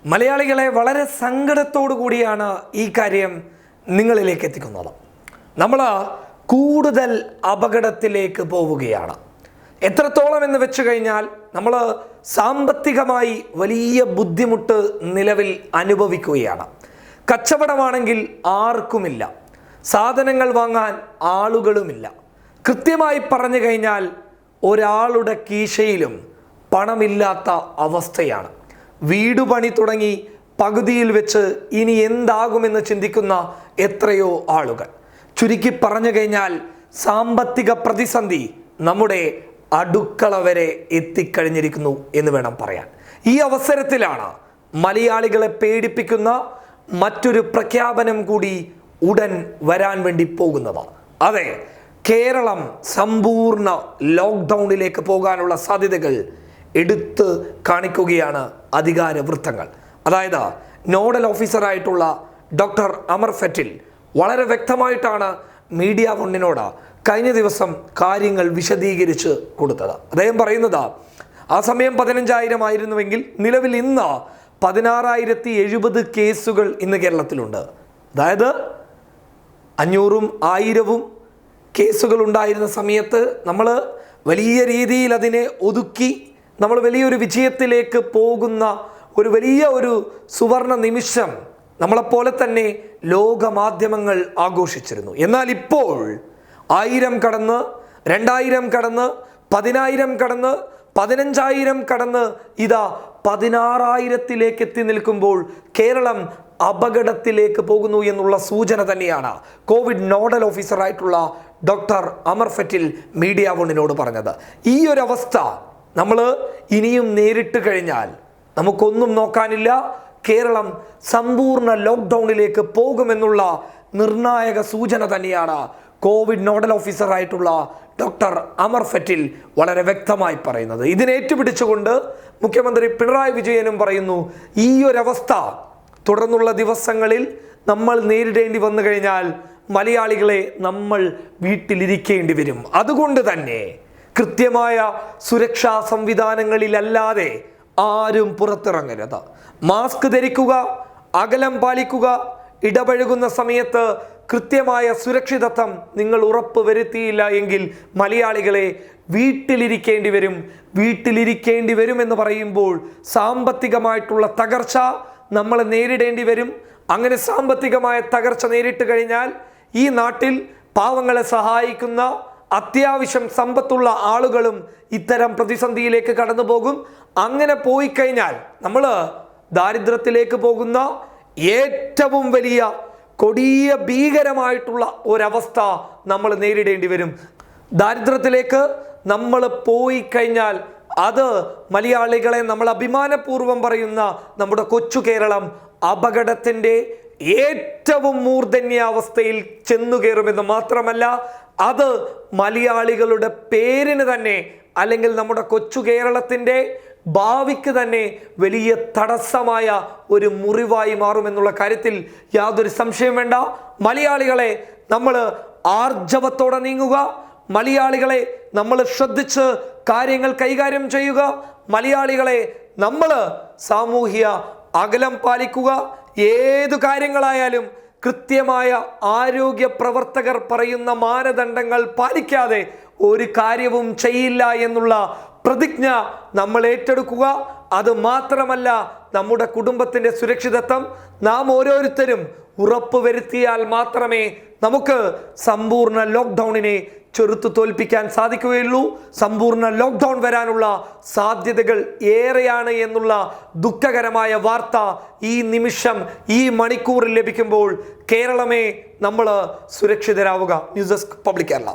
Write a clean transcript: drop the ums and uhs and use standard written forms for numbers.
മലയാളികളെ വളരെ സങ്കടത്തോടു കൂടിയാണ് ഈ കാര്യം നിങ്ങളിലേക്ക് എത്തിക്കുന്നത്. നമ്മൾ കൂടുതൽ അപകടത്തിലേക്ക് പോവുകയാണ്. എത്രത്തോളം എന്ന് വെച്ച് കഴിഞ്ഞാൽ നമ്മൾ സാമ്പത്തികമായി വലിയ ബുദ്ധിമുട്ട് നിലവിൽ അനുഭവിക്കുകയാണ്. കച്ചവടമാണെങ്കിൽ ആർക്കുമില്ല, സാധനങ്ങൾ വാങ്ങാൻ ആളുകളുമില്ല. കൃത്യമായി പറഞ്ഞു കഴിഞ്ഞാൽ ഒരാളുടെ കീശയിലും പണമില്ലാത്ത അവസ്ഥയാണ്. വീട് പണി തുടങ്ങി പകുതിയിൽ വെച്ച് ഇനി എന്താകുമെന്ന് ചിന്തിക്കുന്ന എത്രയോ ആളുകൾ. ചുരുക്കി പറഞ്ഞു കഴിഞ്ഞാൽ സാമ്പത്തിക പ്രതിസന്ധി നമ്മുടെ അടുക്കള വരെ എത്തിക്കഴിഞ്ഞിരിക്കുന്നു എന്ന് വേണം പറയാൻ. ഈ അവസരത്തിലാണ് മലയാളികളെ പേടിപ്പിക്കുന്ന മറ്റൊരു പ്രഖ്യാപനം കൂടി ഉടൻ വരാൻ വേണ്ടി പോകുന്നത്. അതെ, കേരളം സമ്പൂർണ്ണ ലോക്ക്ഡൗണിലേക്ക് പോകാനുള്ള സാധ്യതകൾ എടുത്ത് കാണിക്കുകയാണ് അധികാര വൃത്തങ്ങൾ. അതായത് നോഡൽ ഓഫീസറായിട്ടുള്ള ഡോക്ടർ അമർ ഫെറ്റിൽ വളരെ വ്യക്തമായിട്ടാണ് മീഡിയ വണ്ണിനോട് കഴിഞ്ഞ ദിവസം കാര്യങ്ങൾ വിശദീകരിച്ച് കൊടുത്തത്. അദ്ദേഹം പറയുന്നത് ആ സമയം 15,000 ആയിരുന്നുവെങ്കിൽ നിലവിൽ ഇന്ന് 16,070 കേസുകൾ ഇന്ന് കേരളത്തിലുണ്ട്. അതായത് 500ഉം 1000ഉം കേസുകൾ ഉണ്ടായിരുന്ന സമയത്ത് നമ്മൾ വലിയ രീതിയിൽ അതിനെ ഒതുക്കി നമ്മൾ വലിയൊരു വിജയത്തിലേക്ക് പോകുന്ന ഒരു സുവർണ നിമിഷം നമ്മളെപ്പോലെ തന്നെ ലോകമാധ്യമങ്ങൾ ആഘോഷിച്ചിരുന്നു. എന്നാൽ ഇപ്പോൾ 1000 കടന്ന്, 2000 കടന്ന്, 10,000 കടന്ന്, 15,000 കടന്ന് ഇതാ 16,000ത്തിലേക്ക് എത്തി നിൽക്കുമ്പോൾ കേരളം അപകടത്തിലേക്ക് പോകുന്നു എന്നുള്ള സൂചന തന്നെയാണ് കോവിഡ് നോഡൽ ഓഫീസറായിട്ടുള്ള ഡോക്ടർ അമർ ഫെറ്റിൽ മീഡിയ വണ്ണിനോട് പറഞ്ഞത്. ഈ ഒരു അവസ്ഥ നമ്മൾ ഇനിയും നേരിട്ട് കഴിഞ്ഞാൽ നമുക്കൊന്നും നോക്കാനില്ല. കേരളം സമ്പൂർണ്ണ ലോക്ക്ഡൗണിലേക്ക് പോകുമെന്നുള്ള നിർണായക സൂചന തന്നെയാണ് കോവിഡ് നോഡൽ ഓഫീസറായിട്ടുള്ള ഡോക്ടർ അമർ ഫെറ്റിൽ വളരെ വ്യക്തമായി പറയുന്നത്. ഇതിനെ ഏറ്റുപിടിച്ചുകൊണ്ട് മുഖ്യമന്ത്രി പിണറായി വിജയനും പറയുന്നു, ഈ ഒരവസ്ഥ തുടർന്നുള്ള ദിവസങ്ങളിൽ നമ്മൾ നേരിടേണ്ടി വന്നു കഴിഞ്ഞാൽ മലയാളികളെ നമ്മൾ വീട്ടിലിരിക്കേണ്ടി വരും. അതുകൊണ്ട് തന്നെ കൃത്യമായ സുരക്ഷാ സംവിധാനങ്ങളിലല്ലാതെ ആരും പുറത്തിറങ്ങരുത്. മാസ്ക് ധരിക്കുക, അകലം പാലിക്കുക, ഇടപഴകുന്ന സമയത്ത് കൃത്യമായ സുരക്ഷിതത്വം നിങ്ങൾ ഉറപ്പ് വരുത്തിയില്ല എങ്കിൽ മലയാളികളെ വീട്ടിലിരിക്കേണ്ടി വരും. വീട്ടിലിരിക്കേണ്ടി വരും എന്ന് പറയുമ്പോൾ സാമ്പത്തികമായിട്ടുള്ള തകർച്ച നമ്മൾ നേരിടേണ്ടി വരും. അങ്ങനെ സാമ്പത്തികമായ തകർച്ച നേരിട്ട് കഴിഞ്ഞാൽ ഈ നാട്ടിൽ പാവങ്ങളെ സഹായിക്കുന്ന അത്യാവശ്യം സമ്പത്തുള്ള ആളുകളും ഇത്തരം പ്രതിസന്ധിയിലേക്ക് കടന്നു പോകും. അങ്ങനെ പോയി കഴിഞ്ഞാൽ നമ്മൾ ദാരിദ്ര്യത്തിലേക്ക് പോകുന്ന ഏറ്റവും വലിയ കൊടിയ ഭീകരമായിട്ടുള്ള ഒരവസ്ഥ നമ്മൾ നേരിടേണ്ടി വരും. ദാരിദ്ര്യത്തിലേക്ക് നമ്മൾ പോയി കഴിഞ്ഞാൽ അത് മലയാളികളെ നമ്മൾ അഭിമാനപൂർവ്വം പറയുന്ന നമ്മുടെ കൊച്ചു കേരളം അപകടത്തിൻ്റെ ഏറ്റവും മൂർധന്യാവസ്ഥയിൽ ചെന്നുകയറുമെന്ന് മാത്രമല്ല, അത് മലയാളികളുടെ പേരിന് തന്നെ അല്ലെങ്കിൽ നമ്മുടെ കൊച്ചു കേരളത്തിൻ്റെ ഭാവിക്ക് തന്നെ വലിയ തടസ്സമായ ഒരു മുറിവായി മാറുമെന്നുള്ള കാര്യത്തിൽ യാതൊരു സംശയം വേണ്ട. മലയാളികളെ നമ്മൾ ആർജവത്തോടെ നീങ്ങുക. മലയാളികളെ നമ്മൾ ശ്രദ്ധിച്ച് കാര്യങ്ങൾ കൈകാര്യം ചെയ്യുക. മലയാളികളെ നമ്മൾ സാമൂഹ്യ അകലം പാലിക്കുക. ഏതു കാര്യങ്ങളായാലും കൃത്യമായ ആരോഗ്യ പ്രവർത്തകർ പറയുന്ന മാനദണ്ഡങ്ങൾ പാലിക്കാതെ ഒരു കാര്യവും ചെയ്യില്ല എന്നുള്ള പ്രതിജ്ഞ നമ്മൾ ഏറ്റെടുക്കുക. അത് മാത്രമല്ല, നമ്മുടെ കുടുംബത്തിൻ്റെ സുരക്ഷിതത്വം നാം ഓരോരുത്തരും ഉറപ്പുവരുത്തിയാൽ മാത്രമേ നമുക്ക് സമ്പൂർണ്ണ ലോക്ക്ഡൗണിനെ ചെറുത്തു തോൽപ്പിക്കാൻ സാധിക്കുകയുള്ളൂ. സമ്പൂർണ്ണ ലോക്ക്ഡൗൺ വരാനുള്ള സാധ്യതകൾ ഏറെയാണ് എന്നുള്ള ദുഃഖകരമായ വാർത്ത ഈ നിമിഷം, ഈ മണിക്കൂറിൽ ലഭിക്കുമ്പോൾ കേരളമേ നമ്മൾ സുരക്ഷിതരാവുക. News desk public Kerala.